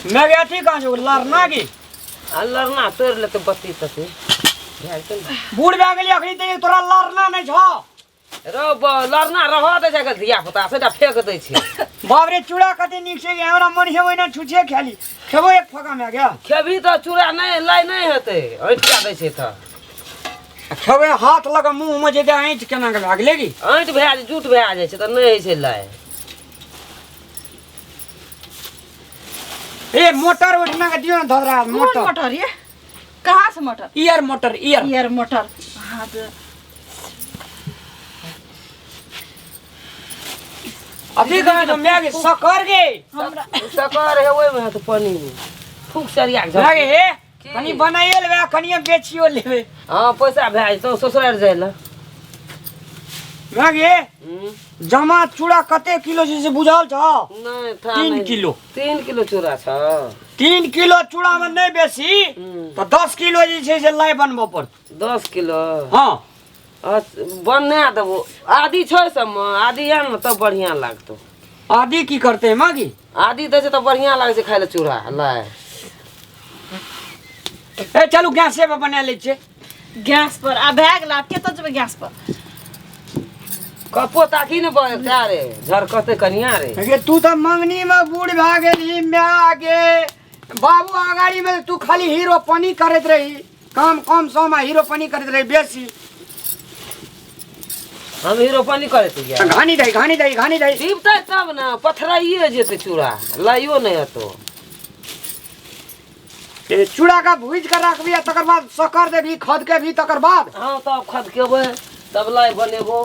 मैं गया थी कहाँ से लड़ना की लड़ना तोड़ ले तो बत्ती तती बूढ़ भए गेली अखनी ते तोरा लड़ना नहीं छौ रो लड़ना रह दे जगह धिया पुता सेटा फेंक दै छी बाप रे चूड़ा कते नीक से हमरा मन है ओइना छुछे खाली खेबो एक फका में गया खेबी तो चूड़ा नहीं लाई नहीं हेतै ऐठिया दै छै त खेबे हाथ लगा मुंह में जे ऐंठ केना के भाग लेगी ऐंठ भए जाइ झूठ भए जाइ छै त नहीं होइ छै लाई ए मोटर उठना के दियो ना धरा मोटर मोटर ये कहाँ से motor year motor year motor हाँ तो अभी कहाँ तो मैं के सकर गे हमरा सकर है ओइ में तो पानी में फूक सरिया के लागे हे कनी बनाइए लेबे कनी बेचियो लेबे हां पैसा भए तो ससुराल जाय ल लागे जमा चूड़ा कते किलो से बुझल छ नहीं था 3 किलो 3 किलो चूड़ा छ 3 किलो चूड़ा में नहीं बेसी तो 10 किलो जे छै से लाई बनबो पर 10 किलो हां बना देबो आदि छै सब आदि या न तब बढ़िया लागतो आदि की करते मागी आदि दे छै त बढ़िया लागे छै खाय ले चूड़ा लाय ए चलू गैस से बना ले छे गैस पर आ भए गेल केतना जब गैस पर कपो ताकी न बता रे झरकते कनिया रे गे तू तो मंगनी में बूढ़ भए गेली मैं आगे बाबू आगाड़ी में तू खाली हीरो पानी करत रही काम कम समय हीरो पानी करत रही बेसी हम हीरो पानी करे थे घानी दई दीपता तब ना पथराइए जेते चूड़ा लाइयो नहीं हतो ए चूड़ा का भूज कर रखबी तकर बाद शक्कर देबी खद के भी तकर बाद हां तब खद केबे तब लाई बनेबो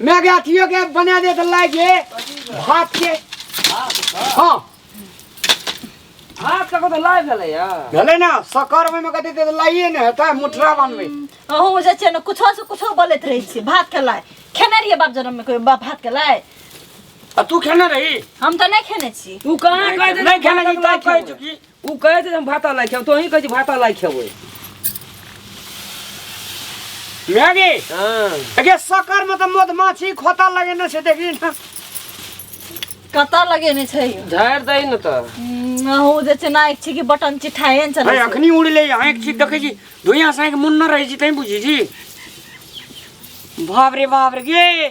मैं गया थियो के बना दे त लागे भात के हां हाथ का तो लाई भेले या भेले ना शक्कर में कते ते लाइए ने हेता मुठरा बनबे अहू जे छै न कुछो से कुछो बोलत रहै छी भात के लाय खेने रहिए बाप जन्म में कोई भात के लाय आ तू खेने रही हम तो नहीं खेने छी तू कहां कह दे नहीं खेने की ता कह चुकी उ कहे थे हम भाता लाई खेब तो ही कह भाता लाई खेबै मैगी हां अगे शक्कर में तो मधमाछी खोता लगे न से देखी ना कता लगे ने छै झाड़ दई न त अहू जे छै ना एक छी की बटन चिठाए न चले अखनी उड़ ले आंख छी देखे छी दुइया साइक मुन्ना रही छी तई बुझी छी बाप रे गे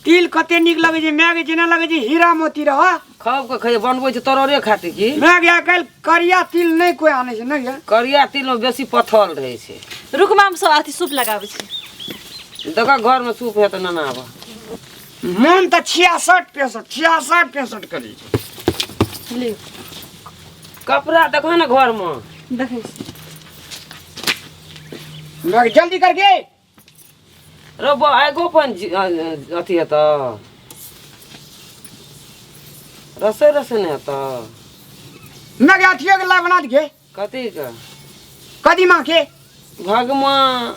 तिल कते निक लगे छै मैगी जेना लगे छै हीरा मोती रह खाब के खै बनबै छै तररे खाते की मैगी आकल करिया तिल नहीं कोई आने छै न गे करिया तिल में बेसी पथल रहे छै रुकमा में सब आथी सूप लगाबै छै देखा घर में सूप है त ना आबा मन त 66 करी ले कपड़ा देखो ना घर में देखै छी मैगी जल्दी करके रो आगो पन अथी है त रसे ने त मैगी अथिए के ला बना दिए कथी का कदीमा के भगवान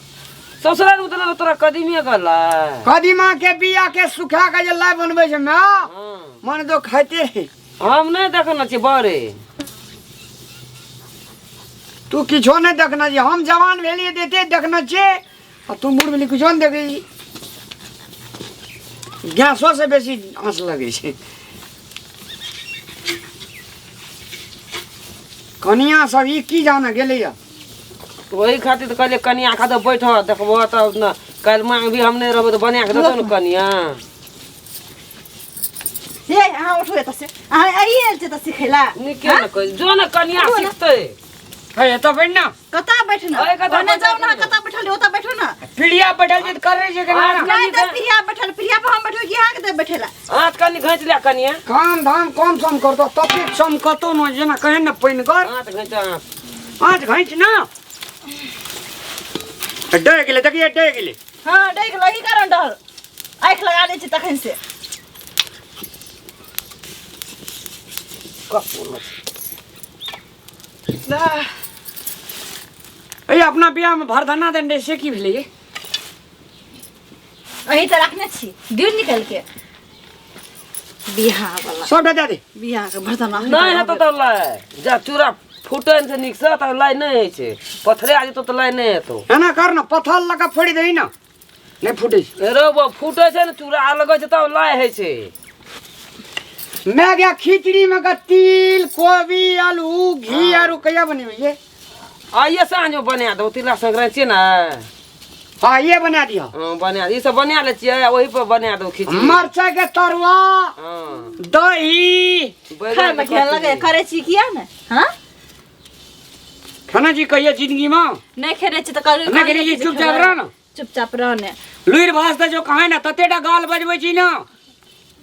ससुराल में तो तोरा कदीमे गला कदीमा के बिया के सुखा के जे ला बनबै छै ना मन तो खाइते है हम नहीं देखना छी बड़े तू किछो नहीं देखना छी हम जवान भेलिए देते देखना छी आ तू बूढ़ भेली किछो नहीं देखी गैसो से बेसी आंच लगे छै कनिया सब ई की जाने गेले या वही खातिर तो कहले कनिया खातिर बैठ देखबो तब न कल मांग भी हम नहीं रहबो तो बना के देतो न कनिया ये हां उठो त से आइए जे त सिखेला निके न कह जो न कनिया सीखते है तो बैठ ना कता बैठना ओए कता ओने जाओ ना कता बैठल ओता बैठो ना पीढ़िया बैठल जे करे छै के ना नहीं तो प्रिया बैठल प्रिया पर हम बैठो कि यहां के बैठेला हाथ कनी घैंच ले कनिया काम धाम कम सम करतो तते सम कतो न जेना कहे न पैन कर हाथ घैंच हाथ घैंच ना डे गेले देखिए डे गेले हां देख लही कारण डर आंख लगा ले छी तखन से कपूर ला ए अपना बियाह में भरधना देने से की भेलै अही त रखने छी दिन निकल के बियाह वाला सब दे दे बियाह के भरतना नहीं है तो लाई जा चूड़ा फुटन से निक से त लाई नहीं है छे पथरे आ जतो तो लाई नहीं है तो एना कर ना पथल लगा फोड़ी देई ना नहीं फुटे रे वो फुटे छे न चूड़ा लगे छै त लाई है छे मैं गया खिचड़ी में का तिल कोबी आलू घी आलू कहिया बनी हुई है? आइए सांझ में बना दो तिला संक्रांति छियै ना। हाँ ये बना दिया। बना ई सब बना ले छियै, वही पर बना दो खिचड़ी। मरचाई के तरुआ, हाँ दही। खाए में क्या लगे करे छी किया ना? हां खाना जी कहिए जिंदगी में नहीं खेरे छी त करू नहीं खेरे छी, चुपचाप रह ना। चुपचाप रहने लुइर भाषा जो कहे ना ततेटा गाल बजबै छी ना,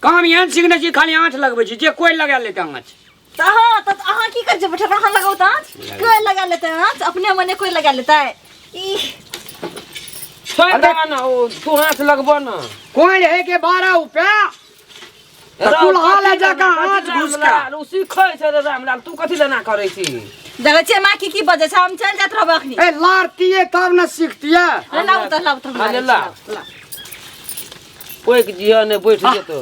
काम यहाँ सीखने छी, खाली आँच लगबै छी, जे कोई लगा लेते आँच। त हां त अहाँ की कर जे बैठा अहाँ लगाओ त कोई लगा लेते हैं, अपने मने कोई लगा लेता है। ई छोड़ दे ना, ओ तू हाथ लगबो ना। कोई है के 12 रुपया कुल्हा ले जाके हाथ घुस के उ सीखै छै रे रामलाल, तू कथि लेना करै छी? जगह छे मां की बजे छ, हम चल जात रहब अखनी। ए लारतीये तब न सीखतिये। लाउ त अरे ला कोई के जिया ने बैठ जेतो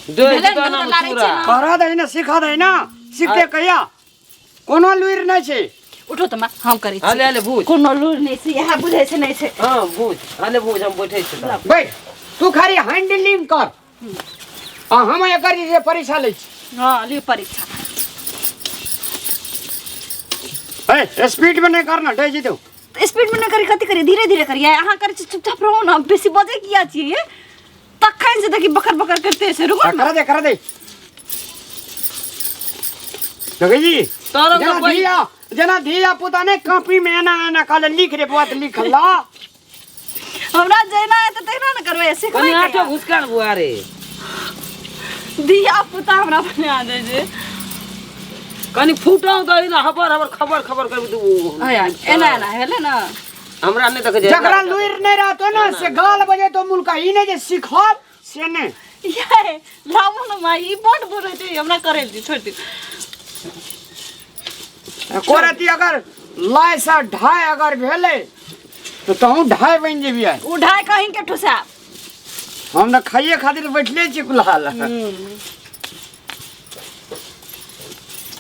दे दो ना पूरा करा दे ना, सिखा दे ना, सीखते कहिया कोनो लुइर नहीं छे। उठो त मां हम करै छी। हाले हाले भूज कोनो लूर नहीं छै, यहां बुझै छै नहीं छै। हां भूज हाले भूज, हम बैठै छी। बैठ तू खाली हैंडलिंग कर, आ हम एकर जे परीक्षा लै छी। हां ली परीक्षा। ए स्पीड में नहीं करना, डे जी दो। स्पीड में न करी, कति करी, धीरे धीरे करिए। अहाँ करे छी चुपचाप रहो ना, बेसी बजे किया छी? तखन से देखी बकर बकर करते से रुको ना। करा दे लगे जी तोरा जना धिया पुता ने कॉपी में एना काले लिख रे बात लिख ला। हमरा जेना है त तेना न करबै, सिखबै कनी आटो घुसकाल बुआ रे। धिया पुता हमरा बना दे जे कनी फूटाउ दही ना, खबर खबर कर दू। एना हेले ना, हमरा नहीं देखे जे जकरा लुइर नहीं रहतो ना से गाल बजे तो मुल्का ई ने जे सिखल से ने। ये लामो न माई ई बड बोलै छै, हमरा करे दी छोड़ दी। कोरती अगर लाइसा ढाई अगर भेले तो तहू ढाई बन जेबी। उठाए कहीं के ठुसा हम न खाइए खातिर बैठले छी कुल्हाल।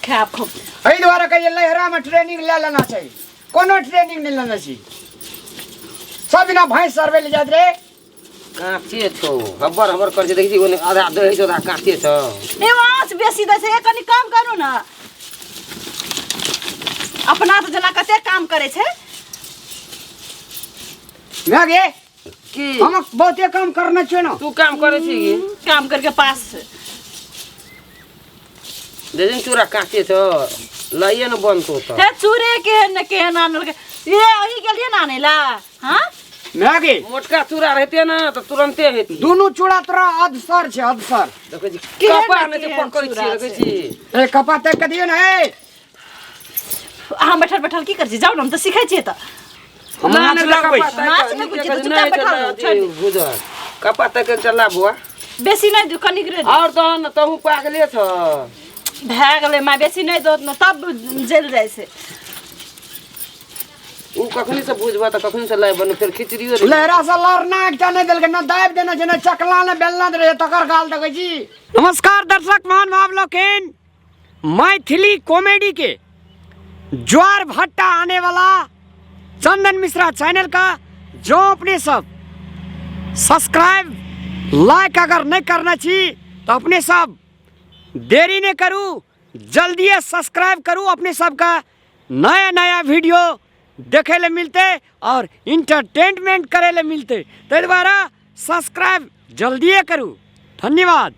खाब खूब एहि द्वारा कहिए लहरा में ट्रेनिंग ले लेना चाहिए, कोनो ट्रेनिंग नहीं लेना चाहिए। सब दिना भैंस सरवे ले जात रे काचे छो खबर कर जे देखी ओने आधा दही छ, आधा काचे छ। ए वास बेसी दै छै, कनी काम करू ना। अपना तो जना कते काम करे छै। मैं गे की हम बहुते काम करना चाहिए ना। तू काम करे छी की? काम करके पास देजिन चूरा काचे छ, लाइए न बन तो त। हे चूरे के नानल के ये अही के लिए नाने ला। हां मैं गे मोटका चूरा रहते ना तो तुरंते हेती। दोनों चूड़ा तोरा अधसर छे, अधसर। देखै छी कपा में जे पकड़ छी, देखै छी ए कपा तक दियो ना। ए हम बैठल की कर छी? जाओ ना, हम तो सिखाई छी त। हम नाच लगबै नाच में कुछ तो चुपचाप बैठल छोड़ बुझा कपा तक चला बुआ बेसी नहीं दुकानी करे और तो न तहु पागले छ। भए गेलै मां, बेसी नहीं दो न तब जल जाय से। उ कखनी से बुझबा त कखनी से लाइ बन, फिर खिचड़ियो रे। लहरा से लड़ना एकटा नहीं देलके न, दाब देना छै, न चकला ने बेलना दे तकर गाल देखै छी। नमस्कार दर्शक महान भाव लोकेन, मैथिली कॉमेडी के ज्वार भट्टा आने वाला चंदन मिश्रा चैनल का जो अपने सब सब्सक्राइब लाइक अगर नहीं करना चाहिए तो अपने सब देरी नहीं करूँ, जल्दी सब्सक्राइब करूँ। अपने सब का नया नया वीडियो देखे ले मिलते और इंटरटेनमेंट करे ले मिलते, तो द्वारा सब्सक्राइब जल्दी करूँ। धन्यवाद।